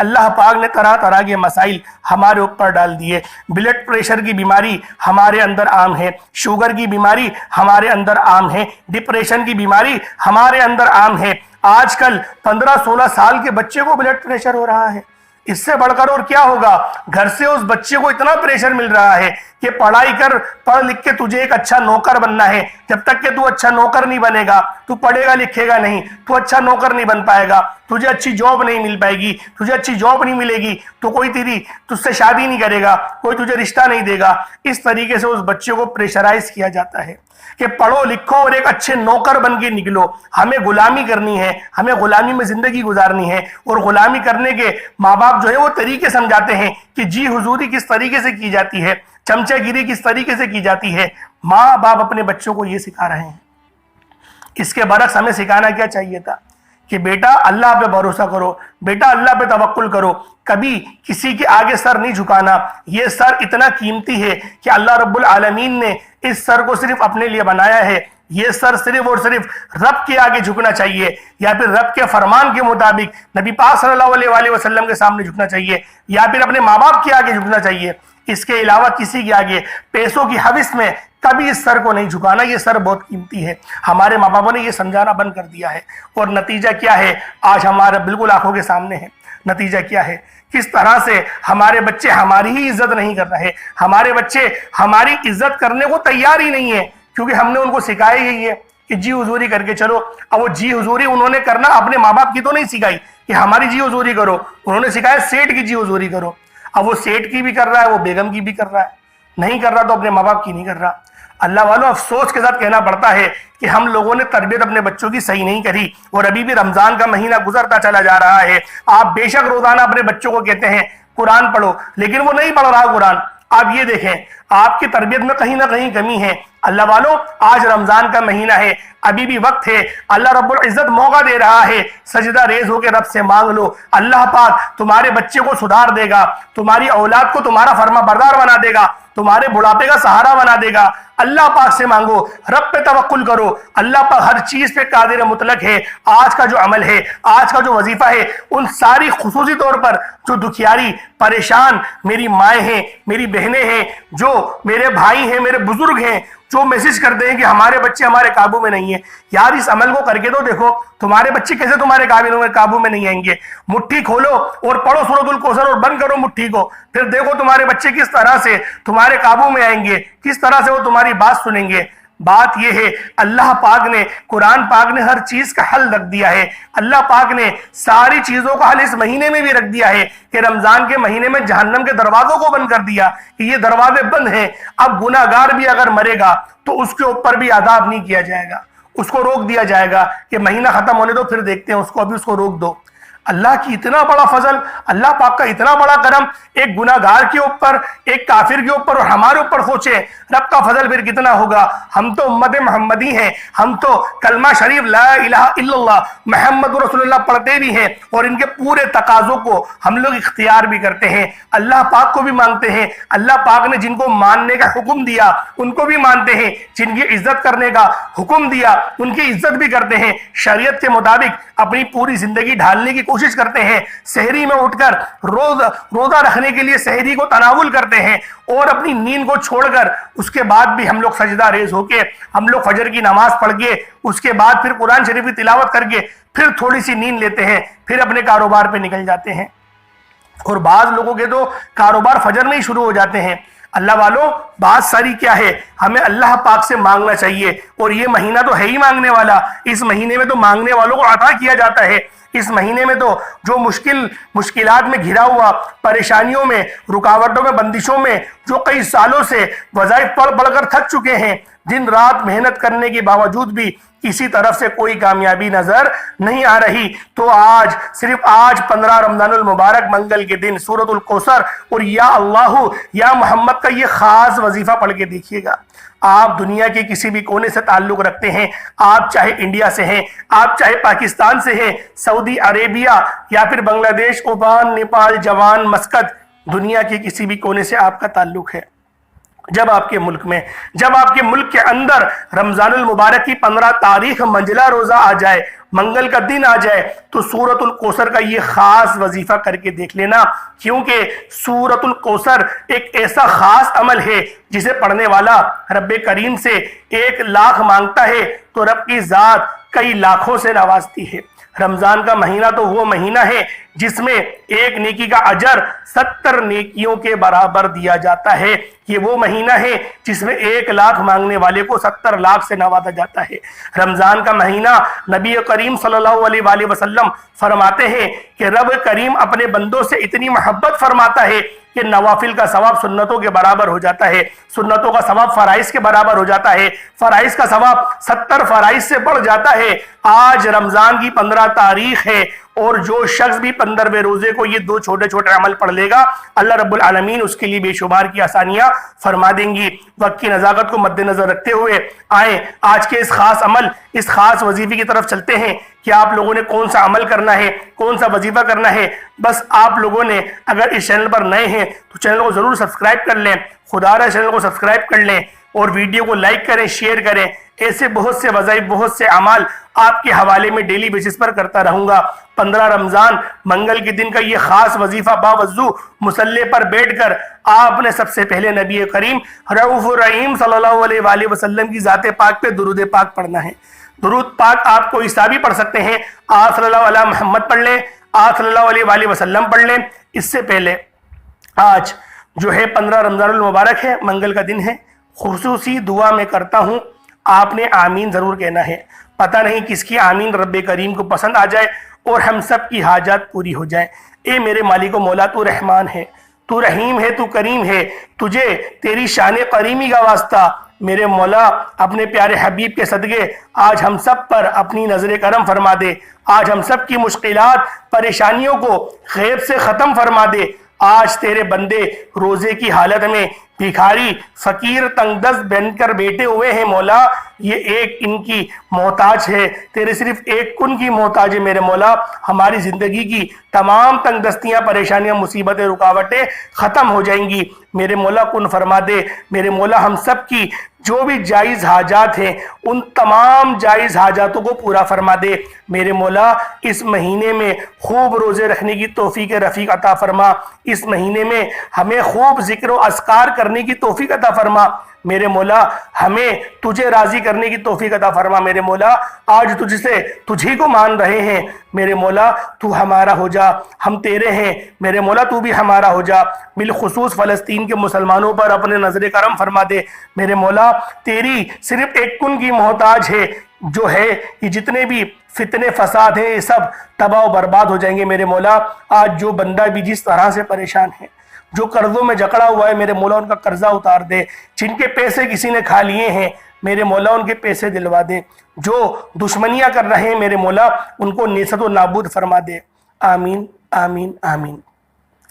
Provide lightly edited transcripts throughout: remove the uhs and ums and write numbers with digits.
اللہ پاک نے طرح طرح کے مسائل ہمارے اوپر ڈال دیے. بلڈ پریشر کی بیماری ہمارے اندر عام ہے, شوگر کی بیماری ہمارے اندر عام ہے, ڈپریشن کی بیماری ہمارے اندر عام ہے. آج کل 15-16 سال کے بچے کو بلڈ پریشر ہو رہا ہے. اس سے بڑھ کر اور کیا ہوگا؟ گھر سے اس بچے کو اتنا پریشر مل رہا ہے کہ پڑھائی کر, پڑھ لکھ کے تجھے ایک اچھا نوکر بننا ہے. جب تک کہ تو اچھا نوکر نہیں بنے گا, تو پڑھے گا لکھے گا نہیں, تو اچھا نوکر نہیں بن پائے گا, تجھے اچھی جاب نہیں مل پائے گی. تجھے اچھی جاب نہیں ملے گی تو کوئی تجھ سے شادی نہیں کرے گا, کوئی تجھے رشتہ نہیں دے گا. اس طریقے سے اس بچے کو پریشرائز کیا جاتا ہے کہ پڑھو لکھو اور ایک اچھے نوکر بن کے نکلو. ہمیں غلامی کرنی ہے, ہمیں غلامی میں زندگی گزارنی ہے. اور غلامی کرنے کے ماں باپ جو ہے وہ طریقے سمجھاتے ہیں کہ جی حضوری کس طریقے سے کی جاتی ہے, چمچہ گیری کس طریقے سے کی جاتی ہے. ماں باپ اپنے بچوں کو یہ سکھا رہے ہیں. اس کے برعکس ہمیں سکھانا کیا چاہیے تھا کہ بیٹا اللہ پہ بھروسہ کرو, بیٹا اللہ پہ توکل کرو, کبھی کسی کے آگے سر نہیں جھکانا. یہ سر اتنا قیمتی ہے کہ اللہ رب العالمین نے اس سر کو صرف اپنے لیے بنایا ہے. یہ سر صرف اور صرف رب کے آگے جھکنا چاہیے, یا پھر رب کے فرمان کے مطابق نبی پاک صلی اللہ علیہ وسلم کے سامنے جھکنا چاہیے, یا پھر اپنے ماں باپ کے آگے جھکنا چاہیے. اس کے علاوہ کسی کے آگے پیسوں کی حوث میں کبھی اس سر کو نہیں جھکانا. یہ سر بہت قیمتی ہے. ہمارے ماں باپوں نے یہ سمجھانا بند کر دیا ہے, اور نتیجہ کیا ہے آج ہمارے بالکل آنکھوں کے سامنے ہے. نتیجہ کیا ہے, کس طرح سے ہمارے بچے ہماری ہی عزت نہیں کر رہے. ہمارے بچے ہماری عزت کرنے کو تیار ہی نہیں ہے, کیونکہ ہم نے ان کو سکھائی گئی ہے کہ جی حضوری کر کے چلو. اب وہ جی حضوری انہوں نے کرنا اپنے ماں باپ کی تو نہیں سکھائی کہ ہماری جی حضوری کرو, انہوں نے سکھایا سیٹھ کی جی حضوری کرو. اب وہ سیٹھ کی بھی کر رہا ہے, وہ بیگم کی بھی کر رہا ہے, نہیں کر رہا تو اپنے ماں باپ کی نہیں کر رہا. اللہ والوں افسوس کے ساتھ کہنا پڑتا ہے کہ ہم لوگوں نے تربیت اپنے بچوں کی صحیح نہیں کری, اور ابھی بھی رمضان کا مہینہ گزرتا چلا جا رہا ہے. آپ بے شک روزانہ اپنے بچوں کو کہتے ہیں قرآن پڑھو, لیکن وہ نہیں پڑھ رہا قرآن. آپ یہ دیکھیں آپ کی تربیت میں کہیں نہ کہیں کمی ہے. اللہ والوں آج رمضان کا مہینہ ہے, ابھی بھی وقت ہے. اللہ رب العزت موقع دے رہا ہے, سجدہ ریز ہو کے رب سے مانگ لو. اللہ پاک تمہارے بچے کو سدھار دے گا, تمہاری اولاد کو تمہارا فرما بردار بنا دے گا, تمہارے بڑھاپے کا سہارا بنا دے گا. اللہ پاک سے مانگو, رب پہ توکل کرو. اللہ پاک ہر چیز پہ قادر مطلق ہے. آج کا جو عمل ہے, آج کا جو وظیفہ ہے, ان ساری خصوصی طور پر جو دکھیاری پریشان میری مائیں ہیں, میری بہنیں ہیں, جو میرے بھائی ہیں, میرے بزرگ ہیں, جو میسج کرتے ہیں کہ ہمارے بچے ہمارے قابو میں نہیں ہیں, یار اس عمل کو کر کے تو دیکھو تمہارے بچے کیسے تمہارے قابو میں نہیں آئیں گے. مٹھی کھولو اور پڑھو سورۃ الکوثر اور بند کرو مٹھی کو, پھر دیکھو تمہارے بچے کس طرح سے تمہارے قابو میں آئیں گے, کس طرح سے وہ تمہاری بات سنیں گے. بات یہ ہے اللہ پاک نے, قرآن پاک نے ہر چیز کا حل رکھ دیا ہے. اللہ پاک نے ساری چیزوں کا حل اس مہینے میں بھی رکھ دیا ہے کہ رمضان کے مہینے میں جہنم کے دروازوں کو بند کر دیا کہ یہ دروازے بند ہیں. اب گناہگار بھی اگر مرے گا تو اس کے اوپر بھی عذاب نہیں کیا جائے گا, اس کو روک دیا جائے گا کہ مہینہ ختم ہونے دو پھر دیکھتے ہیں اس کو, ابھی اس کو روک دو. اللہ کی اتنا بڑا فضل, اللہ پاک کا اتنا بڑا کرم ایک گناہگار کے اوپر, ایک کافر کے اوپر اور ہمارے اوپر سوچے رب کا فضل پھر کتنا ہوگا. ہم تو امت محمدی ہیں, ہم تو کلمہ شریف لا الہ الا اللہ محمد رسول اللہ پڑھتے بھی ہیں, اور ان کے پورے تقاضوں کو ہم لوگ اختیار بھی کرتے ہیں, اللہ پاک کو بھی مانگتے ہیں. اللہ پاک نے جن کو ماننے کا حکم دیا ان کو بھی مانتے ہیں, جن کی عزت کرنے کا حکم دیا ان کی عزت بھی کرتے ہیں. شریعت کے مطابق اپنی پوری زندگی ڈھالنے کی کوشش کرتے ہیں. سحری میں اٹھ کر روزہ رکھنے کے لیے سحری کو تناول کرتے ہیں, اور اپنی نیند کو چھوڑ کر اس کے بعد بھی ہم لوگ سجدہ ریز ہو کے, ہم لوگ فجر کی نماز پڑھ کے, اس کے بعد پھر قرآن شریف کی تلاوت کر کے پھر تھوڑی سی نیند لیتے ہیں, پھر اپنے کاروبار پہ نکل جاتے ہیں. اور بعض لوگوں کے تو کاروبار فجر میں ہی شروع ہو جاتے ہیں. اللہ والوں بات ساری کیا ہے, ہمیں اللہ پاک سے مانگنا چاہیے, اور یہ مہینہ تو ہے ہی مانگنے والا. اس مہینے میں تو مانگنے والوں کو عطا کیا جاتا ہے. اس مہینے میں تو جو مشکلات میں گھرا ہوا, پریشانیوں میں, رکاوٹوں میں, بندشوں میں, جو کئی سالوں سے وظائف پڑھ کر تھک چکے ہیں, دن رات محنت کرنے کے باوجود بھی کسی طرف سے کوئی کامیابی نظر نہیں آ رہی, تو آج صرف آج 15 رمضان المبارک منگل کے دن سورۃ الکوثر اور یا اللہ یا محمد کا یہ خاص وظیفہ پڑھ کے دیکھیے گا. آپ دنیا کے کسی بھی کونے سے تعلق رکھتے ہیں, آپ چاہے انڈیا سے ہیں, آپ چاہے پاکستان سے ہیں, سعودی عربیہ یا پھر بنگلہ دیش, اومان, نیپال, جوان, مسقط, دنیا کے کسی بھی کونے سے آپ کا تعلق ہے, جب آپ کے ملک میں، جب آپ کے ملک کے اندر رمضان المبارک کی 15 تاریخ منجلا روزہ آ جائے، منگل کا دن آ جائے، تو سورۃ الکوثر کا یہ خاص وظیفہ کر کے دیکھ لینا، کیونکہ سورۃ الکوثر ایک ایسا خاص عمل ہے جسے پڑھنے والا رب کریم سے 1,00,000 مانگتا ہے تو رب کی ذات کئی لاکھوں سے نوازتی ہے۔ رمضان کا مہینہ تو وہ مہینہ ہے جس میں ایک نیکی کا اجر 70 نیکیوں کے برابر دیا جاتا ہے۔ یہ وہ مہینہ ہے جس میں 1,00,000 مانگنے والے کو 70 لاکھ سے نوازا جاتا ہے۔ رمضان کا مہینہ نبی کریم صلی اللہ علیہ وآلہ وسلم فرماتے ہیں کہ رب کریم اپنے بندوں سے اتنی محبت فرماتا ہے کہ نوافل کا ثواب سنتوں کے برابر ہو جاتا ہے، سنتوں کا ثواب فرائض کے برابر ہو جاتا ہے، فرائض کا ثواب 70 فرائض سے بڑھ جاتا ہے۔ آج رمضان کی 15 تاریخ ہے اور جو شخص بھی 15ویں روزے کو یہ 2 چھوٹے چھوٹے عمل پڑھ لے گا، اللہ رب العالمین اس کے لیے بے شمار کی آسانیاں فرما دیں گی۔ وقت کی نزاکت کو مد نظر رکھتے ہوئے آئیں آج کے اس خاص عمل، اس خاص وظیفے کی طرف چلتے ہیں کہ آپ لوگوں نے کون سا عمل کرنا ہے، کون سا وظیفہ کرنا ہے۔ بس آپ لوگوں نے اگر اس چینل پر نئے ہیں تو چینل کو ضرور سبسکرائب کر لیں، خدا را چینل کو سبسکرائب کر لیں اور ویڈیو کو لائک کریں، شیئر کریں۔ ایسے بہت سے وظائف، بہت سے اعمال آپ کے حوالے میں ڈیلی بیسس پر کرتا رہوں گا۔ 15 رمضان منگل کے دن کا یہ خاص وظیفہ باوضو مصلی پر بیٹھ کر آپ نے سب سے پہلے نبی کریم رؤوف الرحیم صلی اللہ علیہ وآلہ وسلم کی ذات پاک پہ درود پاک پڑھنا ہے۔ درود پاک آپ کو عیسیٰ بھی پڑھ سکتے ہیں، آپ صلی اللہ علیہ محمد پڑھ لیں، آپ صلی اللہ علیہ وآلہ وسلم پڑھ لیں۔ اس سے پہلے آج جو ہے 15 رمضان المبارک ہے، منگل کا دن ہے، خصوصی دعا میں کرتا ہوں، آپ نے آمین ضرور کہنا ہے۔ پتہ نہیں کس کی آمین رب کریم کو پسند آ جائے اور ہم سب کی حاجات پوری ہو جائیں۔ اے میرے مالک و مولا، تو رحمان ہے، تو رحیم ہے، تو کریم ہے، تجھے تیری شان کریمی کا واسطہ میرے مولا اپنے پیارے حبیب کے صدقے آج ہم سب پر اپنی نظر کرم فرما دے، آج ہم سب کی مشکلات پریشانیوں کو غیب سے ختم فرما دے۔ آج تیرے بندے روزے کی حالت میں بھکاری، فقیر، تنگ دست بن کر بیٹھے ہوئے ہیں مولا، یہ ایک ان کی محتاج ہے، تیرے صرف ایک کن کی محتاج ہے میرے مولا۔ ہماری زندگی کی تمام تنگ دستیاں، پریشانیاں، مصیبتیں، رکاوٹیں ختم ہو جائیں گی میرے مولا، کن فرما دے میرے مولا۔ ہم سب کی جو بھی جائز حاجات ہیں ان تمام جائز حاجاتوں کو پورا فرما دے میرے مولا۔ اس مہینے میں خوب روزے رکھنے کی توفیق رفیق عطا فرما، اس مہینے میں ہمیں خوب ذکر و اذکار کرنے کی توفیق عطا فرما میرے مولا، ہمیں تجھے راضی کرنے کی توفیق عطا فرما میرے مولا۔ آج تجھی کو مان رہے ہیں میرے مولا، تو ہمارا ہو جا، ہم تیرے ہیں میرے مولا، تو بھی ہمارا ہو جا۔ بالخصوص فلسطین کے مسلمانوں پر اپنے نظر کرم فرما دے میرے مولا، تیری صرف ایک کن کی محتاج ہے، جو ہے یہ جتنے بھی فتنے فساد ہیں یہ سب تباہ و برباد ہو جائیں گے میرے مولا۔ آج جو بندہ بھی جس طرح سے پریشان ہے، جو قرضوں میں جکڑا ہوا ہے میرے مولا، ان کا قرضہ اتار دے، جن کے پیسے کسی نے کھا لیے ہیں میرے مولا ان کے پیسے دلوا دے، جو دشمنیاں کر رہے ہیں میرے مولا ان کو نیست و نابود فرما دے۔ آمین آمین آمین۔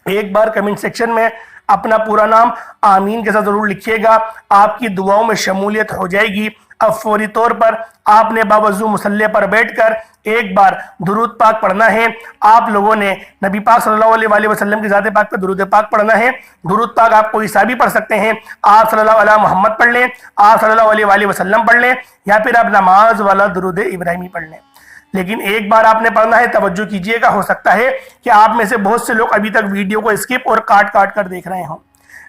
ایک بار کمنٹ سیکشن میں اپنا پورا نام آمین کے ساتھ ضرور لکھیے گا، آپ کی دعاؤں میں شمولیت ہو جائے گی۔ اب فوری طور پر آپ نے باوضو مصلی پر بیٹھ کر ایک بار درود پاک پڑھنا ہے۔ آپ لوگوں نے نبی پاک صلی اللہ علیہ وآلہ وسلم کی ذات پاک پہ درود پاک پڑھنا ہے۔ درود پاک آپ کو عیسیٰ بھی پڑھ سکتے ہیں، آپ صلی اللہ علیہ محمد پڑھ لیں، آپ صلی اللہ علیہ وآلہ وسلم پڑھ لیں، یا پھر آپ نماز والا درود ابراہیمی پڑھ لیں۔ لیکن ایک بار آپ نے پڑھنا ہے، توجہ کیجئے گا، ہو سکتا ہے کہ آپ میں سے بہت سے لوگ ابھی تک ویڈیو کو اسکپ اور کاٹ کر دیکھ رہے ہوں،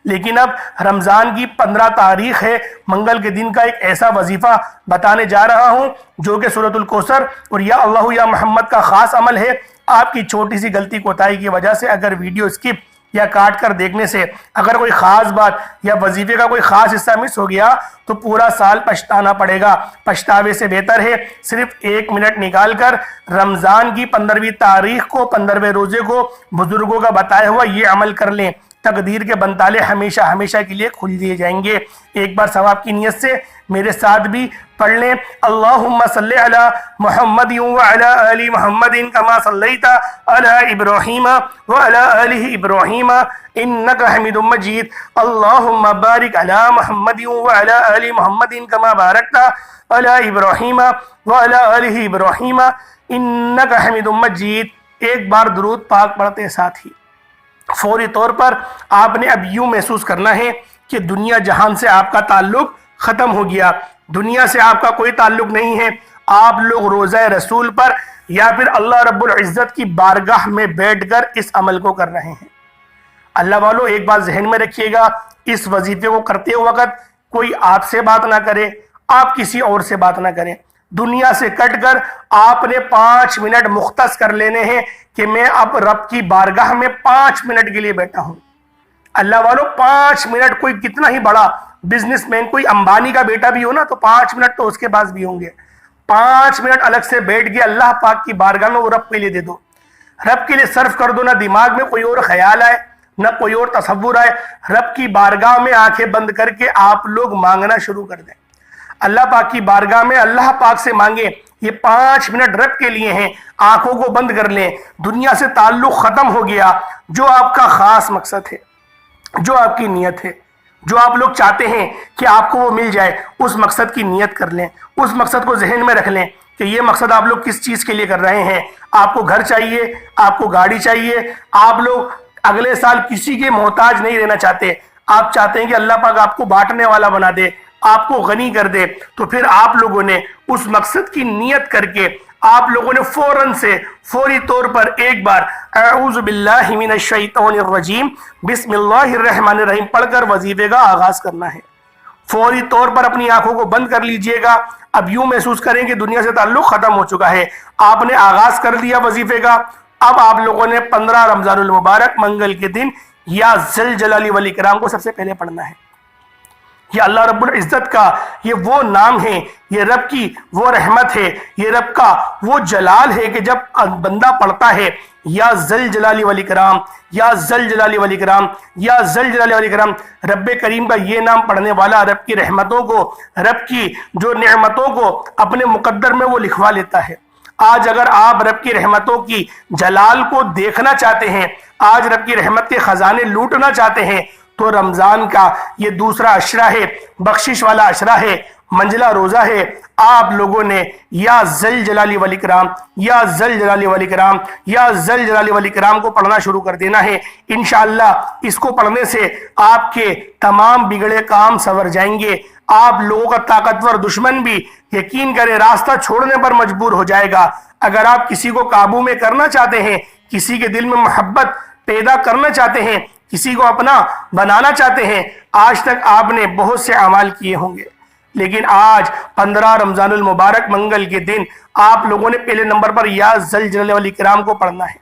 لیکن اب رمضان کی 15 تاریخ ہے، منگل کے دن کا ایک ایسا وظیفہ بتانے جا رہا ہوں جو کہ سورۃ الکوثر اور یا اللہ یا محمد کا خاص عمل ہے۔ آپ کی چھوٹی سی غلطی کوتاہی کی وجہ سے اگر ویڈیو اسکپ یا کاٹ کر دیکھنے سے اگر کوئی خاص بات یا وظیفے کا کوئی خاص حصہ مس ہو گیا تو پورا سال پچھتانا پڑے گا۔ پچھتاوے سے بہتر ہے صرف 1 منٹ نکال کر رمضان کی 15ویں تاریخ کو، 15ویں روزے کو بزرگوں کا بتایا ہوا یہ عمل کر لیں، تقدیر کے بنتالے ہمیشہ ہمیشہ کے لیے کھل دیے جائیں گے۔ ایک بار ثواب کی نیت سے میرے ساتھ بھی پڑھ لیں، اللہم صلی علی محمد وعلی آل محمد کما صلیت علی ابراہیم وعلی آل ابراہیم انک حمید مجید، اللہم بارک علی محمد وعلی آل محمد کما بارکت علی ابراہیم وعلی آل ابراہیم انک حمید مجید۔ ایک بار درود پاک پڑھتے ساتھ ہی فوری طور پر آپ نے اب یوں محسوس کرنا ہے کہ دنیا جہان سے آپ کا تعلق ختم ہو گیا، دنیا سے آپ کا کوئی تعلق نہیں ہے، آپ لوگ روزہ رسول پر یا پھر اللہ رب العزت کی بارگاہ میں بیٹھ کر اس عمل کو کر رہے ہیں۔ اللہ والو ایک بات ذہن میں رکھیے گا، اس وظیفے کو کرتے وقت کوئی آپ سے بات نہ کرے، آپ کسی اور سے بات نہ کریں۔ دنیا سے کٹ کر آپ نے 5 منٹ مختص کر لینے ہیں کہ میں اب رب کی بارگاہ میں 5 منٹ کے لیے بیٹھا ہوں۔ اللہ والو 5 منٹ، کوئی کتنا ہی بڑا بزنس مین، کوئی امبانی کا بیٹا بھی ہو نا تو 5 منٹ تو اس کے پاس بھی ہوں گے۔ 5 منٹ الگ سے بیٹھ کے اللہ پاک کی بارگاہ میں وہ رب کے لیے دے دو، رب کے لیے صرف کر دو، نہ دماغ میں کوئی اور خیال آئے نہ کوئی اور تصور آئے، رب کی بارگاہ میں آنکھیں بند کر کے آپ لوگ مانگنا شروع کر دیں۔ اللہ پاک کی بارگاہ میں اللہ پاک سے مانگیں، یہ 5 منٹ رب کے لیے ہیں، آنکھوں کو بند کر لیں، دنیا سے تعلق ختم ہو گیا، جو آپ کا خاص مقصد ہے، جو آپ کی نیت ہے، جو آپ لوگ چاہتے ہیں کہ آپ کو وہ مل جائے، اس مقصد کی نیت کر لیں، اس مقصد کو ذہن میں رکھ لیں کہ یہ مقصد آپ لوگ کس چیز کے لیے کر رہے ہیں۔ آپ کو گھر چاہیے، آپ کو گاڑی چاہیے، آپ لوگ اگلے سال کسی کے محتاج نہیں رہنا چاہتے، آپ چاہتے ہیں کہ اللہ پاک آپ کو بانٹنے والا بنا دے، آپ کو غنی کر دے، تو پھر آپ لوگوں نے اس مقصد کی نیت کر کے آپ لوگوں نے فوری طور پر ایک بار اعوذ باللہ من الشیطان الرجیم بسم اللہ الرحمن الرحیم پڑھ کر وظیفے کا آغاز کرنا ہے۔ فوری طور پر اپنی آنکھوں کو بند کر لیجئے گا، اب یوں محسوس کریں کہ دنیا سے تعلق ختم ہو چکا ہے، آپ نے آغاز کر دیا وظیفے کا۔ اب آپ لوگوں نے 15 رمضان المبارک منگل کے دن یا ذل جلال والاکرام کو سب سے پہلے پڑھنا ہے۔ یہ اللہ رب العزت کا یہ وہ نام ہے، یہ رب کی وہ رحمت ہے، یہ رب کا وہ جلال ہے کہ جب بندہ پڑھتا ہے یا ذل جلال والاکرام، یا ذل جلال والاکرام، یا ذل جلال والاکرام، رب کریم کا یہ نام پڑھنے والا رب کی رحمتوں کو، رب کی جو نعمتوں کو اپنے مقدر میں وہ لکھوا لیتا ہے۔ آج اگر آپ رب کی رحمتوں کی جلال کو دیکھنا چاہتے ہیں، آج رب کی رحمت کے خزانے لوٹنا چاہتے ہیں، تو رمضان کا یہ دوسرا عشرہ ہے، بخشش والا عشرہ ہے، منجلہ روزہ ہے۔ آپ لوگوں نے یا ذل جلال والاکرام، یا ذل جلال والاکرام، یا ذل جلال والاکرام کو پڑھنا شروع کر دینا ہے۔ انشاءاللہ اس کو پڑھنے سے آپ کے تمام بگڑے کام سنور جائیں گے، آپ لوگوں کا طاقتور دشمن بھی یقین کرے راستہ چھوڑنے پر مجبور ہو جائے گا۔ اگر آپ کسی کو قابو میں کرنا چاہتے ہیں، کسی کے دل میں محبت پیدا کرنا چاہتے ہیں، کسی کو اپنا بنانا چاہتے ہیں، آج تک آپ نے بہت سے اعمال کیے ہوں گے، لیکن آج 15 رمضان المبارک منگل کے دن آپ لوگوں نے پہلے نمبر پر یا ذل جلال والاکرام کو پڑھنا ہے۔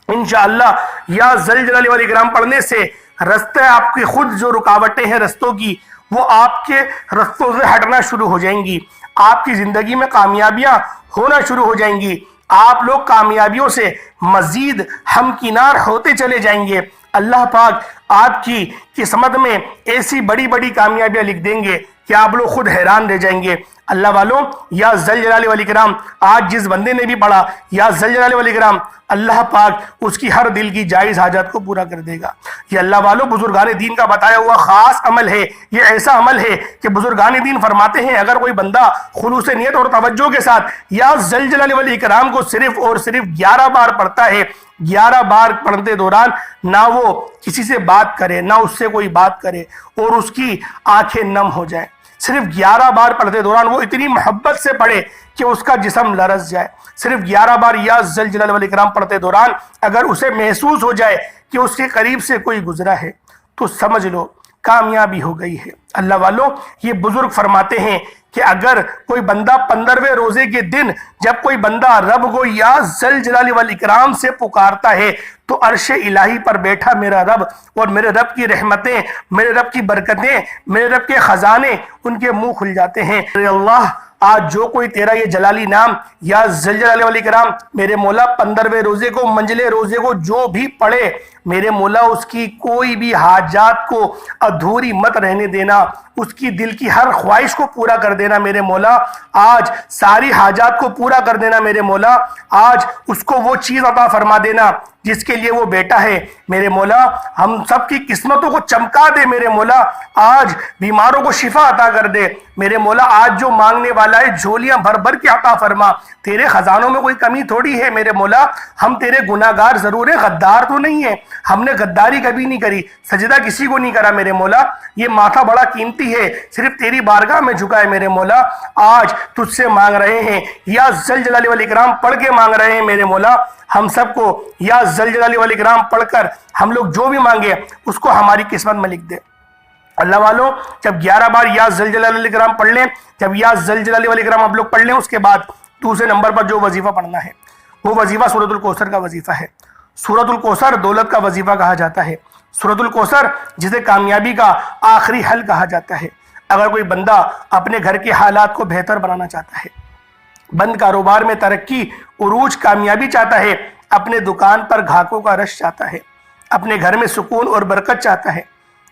انشاءاللہ یا ذل جلال والاکرام پڑھنے سے رستے آپ کی خود جو رکاوٹیں ہیں رستوں کی، وہ آپ کے رستوں سے ہٹنا شروع ہو جائیں گی، آپ کی زندگی میں کامیابیاں ہونا شروع ہو جائیں گی، آپ لوگ کامیابیوں سے مزید ہمکنار ہوتے چلے جائیں گے۔ اللہ پاک آپ کی قسمت میں ایسی بڑی بڑی کامیابیاں لکھ دیں گے کہ آپ لوگ خود حیران رہ جائیں گے۔ اللہ والوں یا ذل جلال والاکرام آج جس بندے نے بھی پڑھا یا ذل جلال والاکرام، اللہ پاک اس کی ہر دل کی جائز حاجات کو پورا کر دے گا۔ یہ اللہ والوں بزرگان دین کا بتایا ہوا خاص عمل ہے، یہ ایسا عمل ہے کہ بزرگان دین فرماتے ہیں اگر کوئی بندہ خلوص نیت اور توجہ کے ساتھ یا ذل جلال والاکرام کو صرف اور صرف 11 بار پڑھتا ہے، 11 بار پڑھتے دوران نہ وہ کسی سے بات کرے، نہ اس سے کوئی بات کرے اور اس کی آنکھیں نم ہو جائیں، صرف 11 بار پڑھتے دوران وہ اتنی محبت سے پڑھے کہ اس کا جسم لرز جائے، صرف 11 بار یا ذل جلال والاکرام پڑھتے دوران اگر اسے محسوس ہو جائے کہ اس کے قریب سے کوئی گزرا ہے تو سمجھ لو کامیابی ہو گئی ہے۔ اللہ والوں یہ بزرگ فرماتے ہیں کہ اگر کوئی بندہ 15ویں روزے کے دن جب کوئی بندہ رب کو یا ذل جلال والاکرام سے پکارتا ہے تو عرش الہی پر بیٹھا میرا رب اور میرے رب کی رحمتیں، میرے رب کی برکتیں، میرے رب کے خزانے ان کے منہ کھل جاتے ہیں۔ اے اللہ آج جو کوئی تیرا یہ جلالی نام یا ذل جلال والاکرام میرے مولا 15ویں روزے کو منجلے روزے کو جو بھی پڑھے، میرے مولا اس کی کوئی بھی حاجات کو ادھوری مت رہنے دینا، اس کی دل کی ہر خواہش کو پورا کر دینا میرے مولا، آج ساری حاجات کو پورا کر دینا میرے مولا، آج اس کو وہ چیز عطا فرما دینا جس کے لیے وہ بیٹا ہے میرے مولا ہم سب کی قسمتوں کو چمکا دے میرے مولا، آج بیماروں کو شفا عطا کر دے میرے مولا، آج جو مانگنے والا ہے جھولیاں بھر بھر کے عطا فرما، تیرے خزانوں میں کوئی کمی تھوڑی ہے میرے مولا، ہم تیرے گناہگار ضرور ہیں، غدار تو نہیں ہے، ہم نے غداری کبھی نہیں کری، سجدہ کسی کو نہیں کرا میرے مولا، یہ ماتھا بڑا قیمتی ہے، صرف تیری بارگاہ میں جھکا ہے میرے مولا، آج تجھ سے مانگ رہے ہیں، یا ذل جلال والاکرام پڑھ کے مانگ رہے ہیں میرے مولا، ہم سب کو یا ذل جلال والاکرام پڑھ کر ہم لوگ جو بھی مانگے اس کو ہماری قسمت میں لکھ دے۔ اللہ والوں جب 11 بار یا ذل جلال والاکرام پڑھ لیں، جب یا ذل جلال والاکرام آپ لوگ پڑھ لیں، اس کے بعد دوسرے نمبر پر جو وظیفہ پڑھنا ہے وہ وظیفہ سورۃ الکوثر کا وظیفہ ہے۔ سورۃ الکوثر دولت کا وظیفہ کہا جاتا ہے، سورۃ الکوثر جسے کامیابی کا آخری حل کہا جاتا ہے۔ اگر کوئی بندہ اپنے گھر کے حالات کو بہتر بنانا چاہتا ہے، بند کاروبار میں ترقی، عروج، کامیابی چاہتا ہے، اپنے دکان پر گھاکوں کا رش چاہتا ہے، اپنے گھر میں سکون اور برکت چاہتا ہے،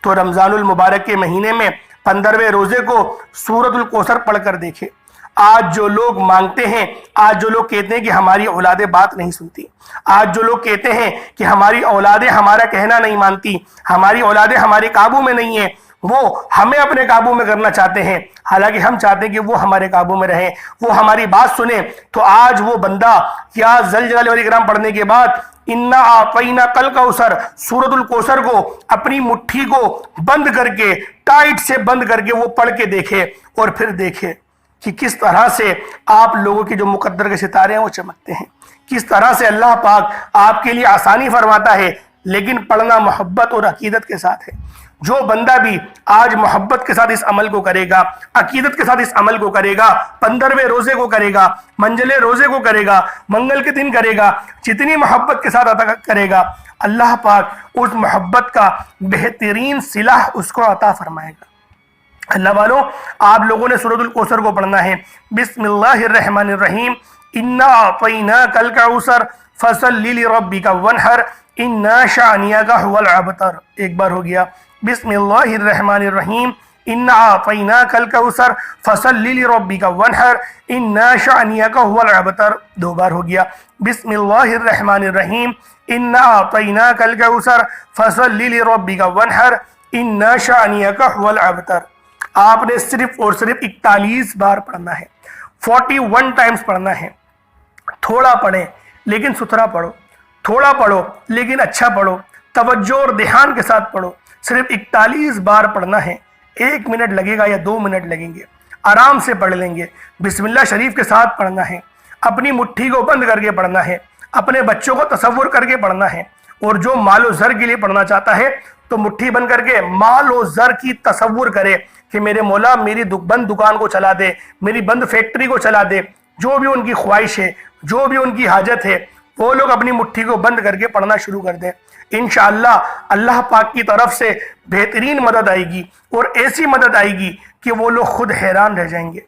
تو رمضان المبارک کے مہینے میں 15ویں روزے کو سورۃ الکوثر پڑھ کر دیکھے۔ آج جو لوگ مانگتے ہیں، آج جو لوگ کہتے ہیں کہ ہماری اولادیں بات نہیں سنتی، آج جو لوگ کہتے ہیں کہ ہماری اولادیں ہمارا کہنا نہیں مانتی، ہماری اولادیں ہمارے قابو میں نہیں ہیں، وہ ہمیں اپنے قابو میں کرنا چاہتے ہیں، حالانکہ ہم چاہتے ہیں کہ وہ ہمارے قابو میں رہیں، وہ ہماری بات سنیں، تو آج وہ بندہ یا ذل جلال والاکرام پڑھنے کے بعد انا اعطینا کل کوثر سورۃ الکوثر کو اپنی مٹھی کو بند کر کے، ٹائٹ سے بند کر کے وہ پڑھ کے دیکھے، اور پھر دیکھے کہ کس طرح سے آپ لوگوں کے جو مقدر کے ستارے ہیں وہ چمکتے ہیں، کس طرح سے اللہ پاک آپ کے لیے آسانی فرماتا ہے، لیکن پڑھنا محبت اور عقیدت کے ساتھ ہے۔ جو بندہ بھی آج محبت کے ساتھ اس عمل کو کرے گا، عقیدت کے ساتھ اس عمل کو کرے گا، 15ویں روزے کو کرے گا، منجلے روزے کو کرے گا، منگل کے دن کرے گا، جتنی محبت کے ساتھ عطا کرے گا، اللہ پاک اس محبت کا بہترین صلہ اس کو عطا فرمائے گا۔ اللہ والوں آپ لوگوں نے سورۃ الکوثر کو پڑھنا ہے۔ بسم اللہ الرحمن الرحیم، انا اعطیناک الکوثر فصلی لربک وانحر ان شانئک ھو الابتر۔ ایک بار ہو گیا، بسم اللہ الرحمن الرحیم، انا اعطیناک الکوثر فصلی لربک وانحر ان شانئک ھو الابتر۔ دو بار ہو گیا، بسم اللہ الرحمن الرحیم، انا اعطیناک الکوثر فصلی لربک وانحر ان شانئک ھو الابتر۔ آپ نے صرف اور صرف 41 بار پڑھنا ہے، 41 ٹائمز پڑھنا ہے۔ تھوڑا پڑھیں لیکن ستھرا پڑھو، تھوڑا پڑھو لیکن اچھا پڑھو، توجہ اور دھیان کے ساتھ پڑھو۔ صرف 41 بار پڑھنا ہے، 1 منٹ لگے گا یا 2 منٹ لگیں گے، آرام سے پڑھ لیں گے۔ بسم اللہ شریف کے ساتھ پڑھنا ہے، اپنی مٹھی کو بند کر کے پڑھنا ہے، اپنے بچوں کو تصور کر کے پڑھنا ہے، اور جو مال و زر کے لیے پڑھنا چاہتا ہے تو مٹھی بند کر کے مال و زر کی تصور کرے کہ میرے مولا میری بند دکان کو چلا دے، میری بند فیکٹری کو چلا دے، جو بھی ان کی خواہش ہے، جو بھی ان کی حاجت ہے، وہ لوگ اپنی مٹھی کو بند کر کے پڑھنا شروع کر دیں۔ انشاءاللہ اللہ پاک کی طرف سے بہترین مدد آئے گی، اور ایسی مدد آئے گی کہ وہ لوگ خود حیران رہ جائیں گے۔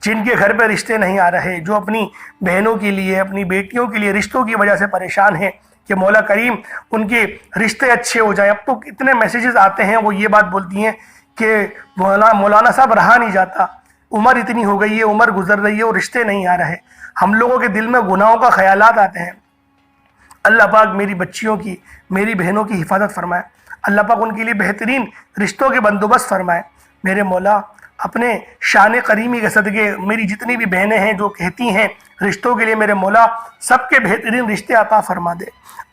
جن کے گھر پہ رشتے نہیں آ رہے، جو اپنی بہنوں کے لیے، اپنی بیٹیوں کے لیے رشتوں کی وجہ سے پریشان ہیں کہ مولا کریم ان کے رشتے اچھے ہو جائیں، اب تو اتنے میسیجز آتے ہیں، وہ یہ بات بولتی ہیں کہ مولانا صاحب رہا نہیں جاتا، عمر اتنی ہو گئی ہے، عمر گزر رہی ہے اور رشتے نہیں آ رہے، ہم لوگوں کے دل میں گناہوں کا خیالات آتے ہیں۔ اللہ پاک میری بچیوں کی، میری بہنوں کی حفاظت فرمائے، اللہ پاک ان کے لیے بہترین رشتوں کے بندوبست فرمائے۔ میرے مولا اپنے شان کریمی کے صدقے میری جتنی بھی بہنیں ہیں جو کہتی ہیں رشتوں کے لیے، میرے مولا سب کے بہترین رشتے عطا فرما دے،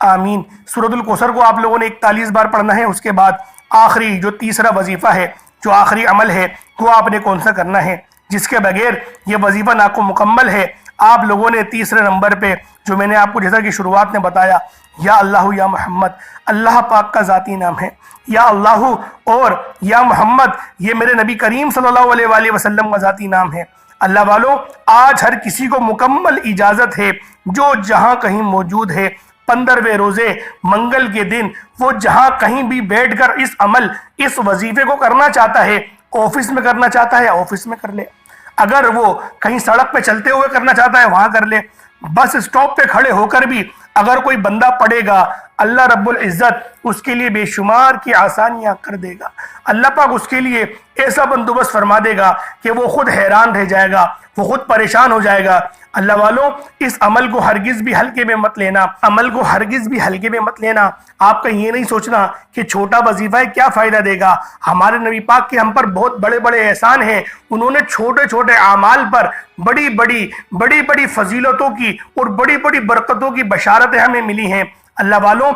آمین۔ سورۃ الکوثر کو آپ لوگوں نے 41 بار پڑھنا ہے۔ اس کے بعد آخری جو تیسرا وظیفہ ہے، جو آخری عمل ہے، وہ آپ نے کون سا کرنا ہے، جس کے بغیر یہ وظیفہ ناکو مکمل ہے۔ آپ لوگوں نے تیسرے نمبر پہ جو میں نے آپ کو جیسا کہ شروعات میں بتایا، یا اللہ یا محمد، اللہ پاک کا ذاتی نام ہے، یا اللہ اور یا محمد یہ میرے نبی کریم صلی اللہ علیہ وآلہ وسلم کا ذاتی نام ہے۔ اللہ والوں آج ہر کسی کو مکمل اجازت ہے، جو جہاں کہیں موجود ہے، 15ویں روزے منگل کے دن وہ جہاں کہیں بھی بیٹھ کر اس عمل، اس وظیفے کو کرنا چاہتا ہے، آفس میں کرنا چاہتا ہے آفس میں کر لے، اگر وہ کہیں سڑک پہ چلتے ہوئے کرنا چاہتا ہے وہاں کر لے، بس اسٹاپ پہ کھڑے ہو کر بھی اگر کوئی بندہ پڑھے گا، اللہ رب العزت اس کے لیے بے شمار کی آسانیاں کر دے گا۔ اللہ پاک اس کے لیے ایسا بندوبست فرما دے گا کہ وہ خود حیران رہ جائے گا، وہ خود پریشان ہو جائے گا۔ اللہ والوں اس عمل کو ہرگز بھی ہلکے میں مت لینا، عمل کو ہرگز بھی ہلکے میں مت لینا۔ آپ کا یہ نہیں سوچنا کہ چھوٹا وظیفہ ہے کیا فائدہ دے گا۔ ہمارے نبی پاک کے ہم پر بہت بڑے بڑے احسان ہیں، انہوں نے چھوٹے چھوٹے اعمال پر بڑی بڑی فضیلتوں کی اور بڑی بڑی برکتوں کی بشارتیں ہمیں ملی ہیں۔ اللہ والوں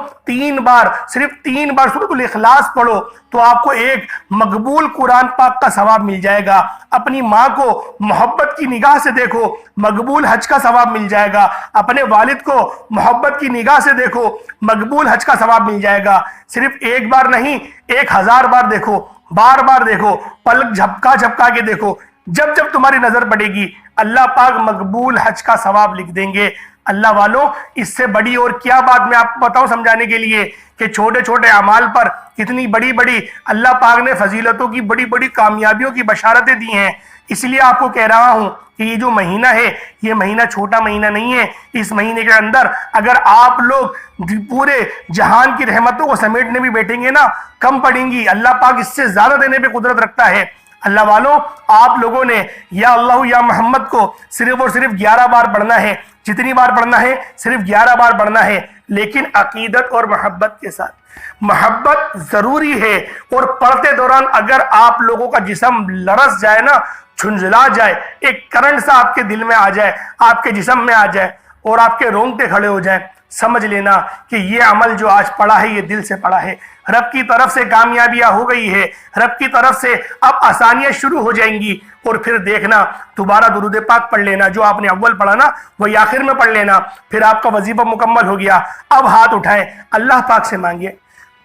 صرف 3 بار سورۃ الاخلاص پڑھو تو آپ کو ایک مقبول قرآن پاک کا ثواب مل جائے گا۔ اپنی ماں کو محبت کی نگاہ سے دیکھو، مقبول حج کا ثواب مل جائے گا۔ اپنے والد کو محبت کی نگاہ سے دیکھو، مقبول حج کا ثواب مل جائے گا۔ صرف 1 بار نہیں، 1000 بار دیکھو، بار بار دیکھو، پلک جھپکا کے دیکھو، جب تمہاری نظر پڑے گی اللہ پاک مقبول حج کا ثواب لکھ دیں گے۔ اللہ والوں اس سے بڑی اور کیا بات میں آپ کو بتاؤں سمجھانے کے لیے کہ چھوٹے چھوٹے اعمال پر کتنی بڑی اللہ پاک نے فضیلتوں کی بڑی کامیابیوں کی بشارتیں دی ہیں۔ اس لیے آپ کو کہہ رہا ہوں کہ یہ جو مہینہ ہے یہ مہینہ چھوٹا مہینہ نہیں ہے۔ اس مہینے کے اندر اگر آپ لوگ پورے جہان کی رحمتوں کو سمیٹنے بھی بیٹھیں گے نا کم پڑیں گی، اللہ پاک اس سے زیادہ دینے پہ قدرت رکھتا ہے۔ اللہ والوں آپ لوگوں نے یا اللہ یا محمد کو صرف اور صرف 11 بار پڑھنا ہے۔ جتنی بار پڑھنا ہے صرف 11 بار پڑھنا ہے، لیکن عقیدت اور محبت کے ساتھ۔ محبت ضروری ہے، اور پڑھتے دوران اگر آپ لوگوں کا جسم لرز جائے نا، جھنجھلا جائے، ایک کرنٹ سا آپ کے دل میں آ جائے، آپ کے جسم میں آ جائے اور آپ کے رونگٹے کھڑے ہو جائیں، سمجھ لینا کہ یہ عمل جو آج پڑھا ہے یہ دل سے پڑھا ہے۔ رب کی طرف سے کامیابیاں ہو گئی ہے، رب کی طرف سے اب آسانیاں شروع ہو جائیں گی، اور پھر دیکھنا دوبارہ درود پاک پڑھ لینا، جو آپ نے اول پڑھا نا وہی آخر میں پڑھ لینا، پھر آپ کا وظیفہ مکمل ہو گیا۔ اب ہاتھ اٹھائیں، اللہ پاک سے مانگیے،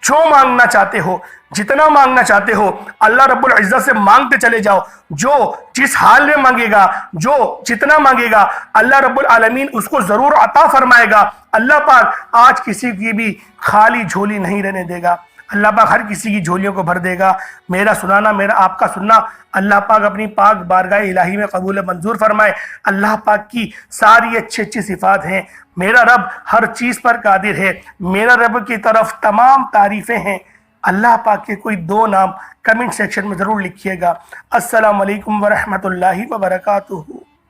جو مانگنا چاہتے ہو، جتنا مانگنا چاہتے ہو اللہ رب العزت سے مانگتے چلے جاؤ۔ جو جس حال میں مانگے گا، جو جتنا مانگے گا اللہ رب العالمین اس کو ضرور عطا فرمائے گا۔ اللہ پاک آج کسی کی بھی خالی جھولی نہیں رہنے دے گا، اللہ پاک ہر کسی کی جھولیوں کو بھر دے گا۔ میرا سنانا، میرا آپ کا سننا اللہ پاک اپنی پاک بارگاہ الہی میں قبول منظور فرمائے۔ اللہ پاک کی ساری اچھی صفات ہیں، میرا رب ہر چیز پر قادر ہے، میرا رب کی طرف تمام تعریفیں ہیں۔ اللہ پاک کے کوئی 2 نام کمنٹ سیکشن میں ضرور لکھیے گا۔ السلام علیکم ورحمۃ اللہ وبرکاتہ۔